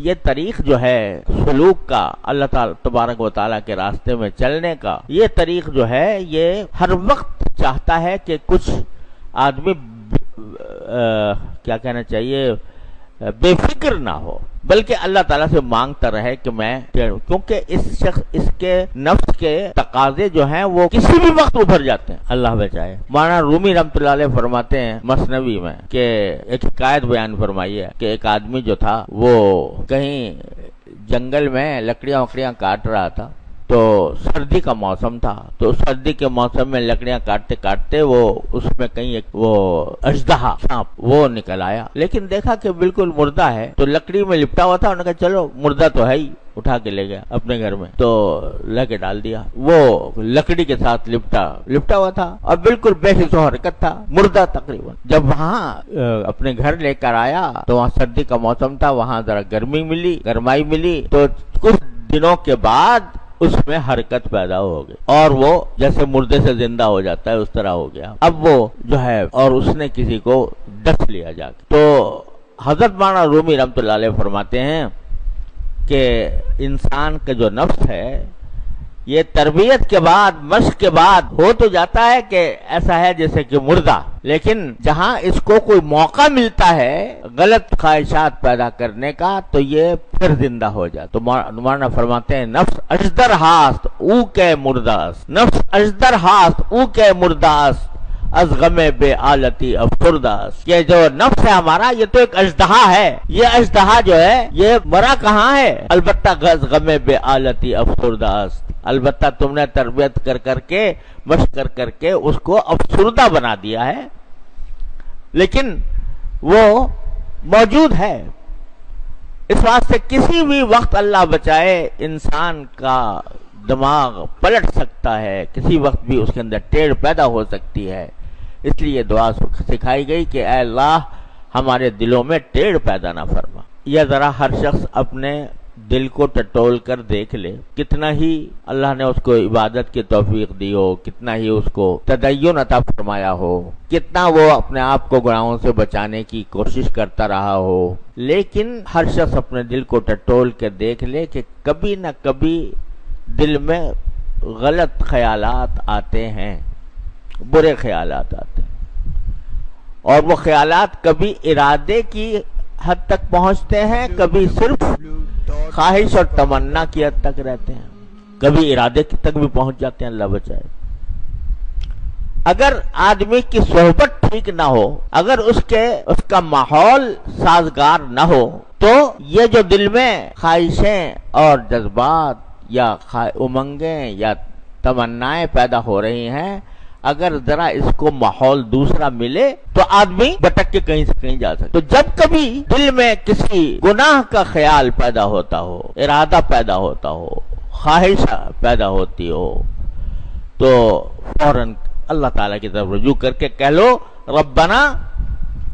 یہ طریق جو ہے سلوک کا، اللہ تعالیٰ تبارک و تعالیٰ کے راستے میں چلنے کا، یہ طریق جو ہے یہ ہر وقت چاہتا ہے کہ کچھ آدمی کیا کہنا چاہیے بے فکر نہ ہو، بلکہ اللہ تعالیٰ سے مانگتا رہے کہ میں، کیونکہ اس کے نفس کے تقاضے جو ہیں وہ کسی بھی وقت ابھر جاتے ہیں، اللہ بچائے۔ مولانا رومی رحمۃ اللہ علیہ فرماتے ہیں مثنوی میں کہ ایک حکایت بیان فرمائی ہے کہ ایک آدمی جو تھا وہ کہیں جنگل میں لکڑیاں وکڑیاں کاٹ رہا تھا، تو سردی کا موسم تھا، تو سردی کے موسم میں لکڑیاں کاٹتے کاٹتے وہ اس میں کہیں ایک وہ اژدہا سانپ وہ نکل آیا، لیکن دیکھا کہ بالکل مردہ ہے، تو لکڑی میں لپٹا ہوا تھا، انہوں نے کہا چلو مردہ تو ہے ہی، اٹھا کے لے گیا اپنے گھر میں، تو لے کے ڈال دیا۔ وہ لکڑی کے ساتھ لپٹا ہوا تھا اور بالکل بے حس و حرکت تھا، مردہ تقریباً۔ جب وہاں اپنے گھر لے کر آیا تو وہاں سردی کا موسم تھا، وہاں ذرا گرمائی ملی، تو کچھ دنوں کے بعد اس میں حرکت پیدا ہو گئی اور وہ جیسے مردے سے زندہ ہو جاتا ہے اس طرح ہو گیا۔ اب وہ جو ہے اور اس نے کسی کو ڈس لیا جا کے، تو حضرت مولانا رومی رحمۃ اللہ علیہ فرماتے ہیں کہ انسان کا جو نفس ہے یہ تربیت کے بعد، مشق کے بعد ہو تو جاتا ہے کہ ایسا ہے جیسے کہ مردہ، لیکن جہاں اس کو کوئی موقع ملتا ہے غلط خواہشات پیدا کرنے کا تو یہ پھر زندہ ہو جائے۔ تو مولانا فرماتے ہیں نفس اجدر ہاست او کے مرداست، نفس اجدر ہاست او کے مرداست از غم بے آلتی افسرداست۔ یہ جو نفس ہے ہمارا یہ تو ایک اژدہا ہے، یہ اژدہا جو ہے یہ مرا کہاں ہے؟ البتہ غم بے آلتی افسرداست، البتہ تم نے تربیت کر کے مشق کر کے اس کو افسردہ بنا دیا ہے، لیکن وہ موجود ہے۔ اس واسطے کسی بھی وقت اللہ بچائے انسان کا دماغ پلٹ سکتا ہے، کسی وقت بھی اس کے اندر ٹیڑھ پیدا ہو سکتی ہے، اس لیے دعا سکھائی گئی کہ اے اللہ ہمارے دلوں میں ٹیڑھ پیدا نہ فرما۔ یہ ذرا ہر شخص اپنے دل کو ٹٹول کر دیکھ لے، کتنا ہی اللہ نے اس کو عبادت کی توفیق دی ہو، کتنا ہی اس کو تدین عطا فرمایا ہو، کتنا وہ اپنے آپ کو گناہوں سے بچانے کی کوشش کرتا رہا ہو، لیکن ہر شخص اپنے دل کو ٹٹول کے دیکھ لے کہ کبھی نہ کبھی دل میں غلط خیالات آتے ہیں، برے خیالات آتے ہیں، اور وہ خیالات کبھی ارادے کی حد تک پہنچتے ہیں، کبھی صرف خواہش اور تمنا کی حد تک رہتے ہیں، کبھی ارادے تک بھی پہنچ جاتے ہیں، اللہ بچائے۔ اگر آدمی کی صحبت ٹھیک نہ ہو، اگر اس کا ماحول سازگار نہ ہو، تو یہ جو دل میں خواہشیں اور جذبات یا امنگیں یا تمنائیں پیدا ہو رہی ہیں، اگر ذرا اس کو ماحول دوسرا ملے تو آدمی بٹک کے کہیں سے کہیں جا سکتا۔ تو جب کبھی دل میں کسی گناہ کا خیال پیدا ہوتا ہو، ارادہ پیدا ہوتا ہو، خواہش پیدا ہوتی ہو، تو فوراً اللہ تعالیٰ کی طرف رجوع کر کے کہہ لو ربنا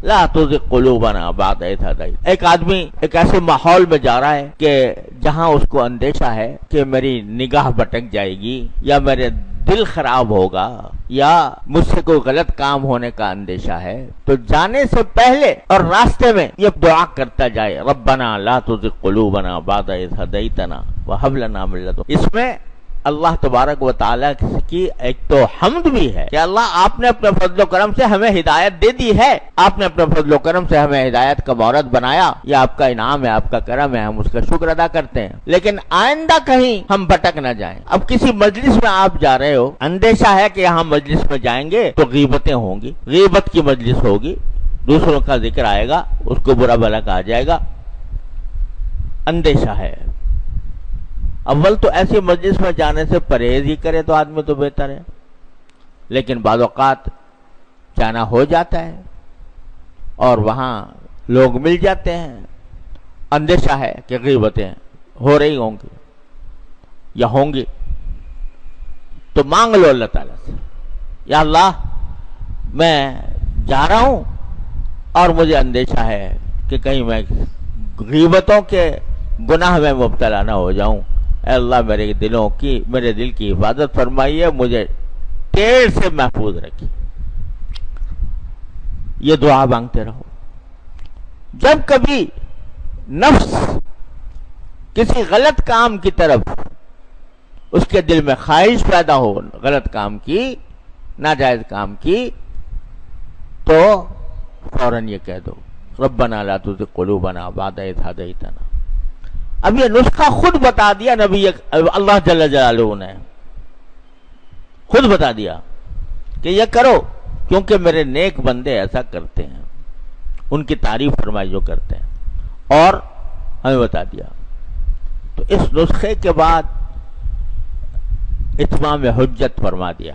لا تزغ قلوبنا بعد اذ ہدیتنا۔ ایک آدمی ایک ایسے ماحول میں جا رہا ہے کہ جہاں اس کو اندیشہ ہے کہ میری نگاہ بٹک جائے گی یا میرے دل خراب ہوگا یا مجھ سے کوئی غلط کام ہونے کا اندیشہ ہے، تو جانے سے پہلے اور راستے میں یہ دعا کرتا جائے ربنا لا تزغ قلوبنا بعد اذ ہدیتنا وہب لنا من لدنک۔ اس میں اللہ تبارک و تعالیٰ کی ایک تو حمد بھی ہے کہ اللہ آپ نے اپنے فضل و کرم سے ہمیں ہدایت دے دی ہے، آپ نے اپنے فضل و کرم سے ہمیں ہدایت کا مورد بنایا، یہ آپ کا انعام ہے، آپ کا کرم ہے، ہم اس کا شکر ادا کرتے ہیں، لیکن آئندہ کہیں ہم بھٹک نہ جائیں۔ اب کسی مجلس میں آپ جا رہے ہو، اندیشہ ہے کہ یہاں مجلس میں جائیں گے تو غیبتیں ہوں گی، غیبت کی مجلس ہوگی، دوسروں کا ذکر آئے گا، اس کو برا بھلا کہا جائے گا، اندیشہ ہے۔ اول تو ایسی مجلس میں جانے سے پرہیز ہی کرے تو آدمی تو بہتر ہے، لیکن بعض اوقات جانا ہو جاتا ہے اور وہاں لوگ مل جاتے ہیں، اندیشہ ہے کہ غیبتیں ہو رہی ہوں گی یا ہوں گی، تو مانگ لو اللہ تعالیٰ سے یا اللہ میں جا رہا ہوں اور مجھے اندیشہ ہے کہ کہیں میں غیبتوں کے گناہ میں مبتلا نہ ہو جاؤں، اے اللہ میرے دل کی حفاظت فرمائیے، مجھے ٹیڑھ سے محفوظ رکھیے۔ یہ دعا مانگتے رہو۔ جب کبھی نفس کسی غلط کام کی طرف اس کے دل میں خواہش پیدا ہو غلط کام کی، ناجائز کام کی، تو فوراً یہ کہہ دو ربنا لا تزغ قلوبنا بعد اذ ہدیتنا۔ اب یہ نسخہ خود بتا دیا نبی اللہ جل جلالہ نے، خود بتا دیا کہ یہ کرو، کیونکہ میرے نیک بندے ایسا کرتے ہیں، ان کی تعریف فرمائی جو کرتے ہیں، اور ہمیں بتا دیا۔ تو اس نسخے کے بعد اتمام حجت فرما دیا۔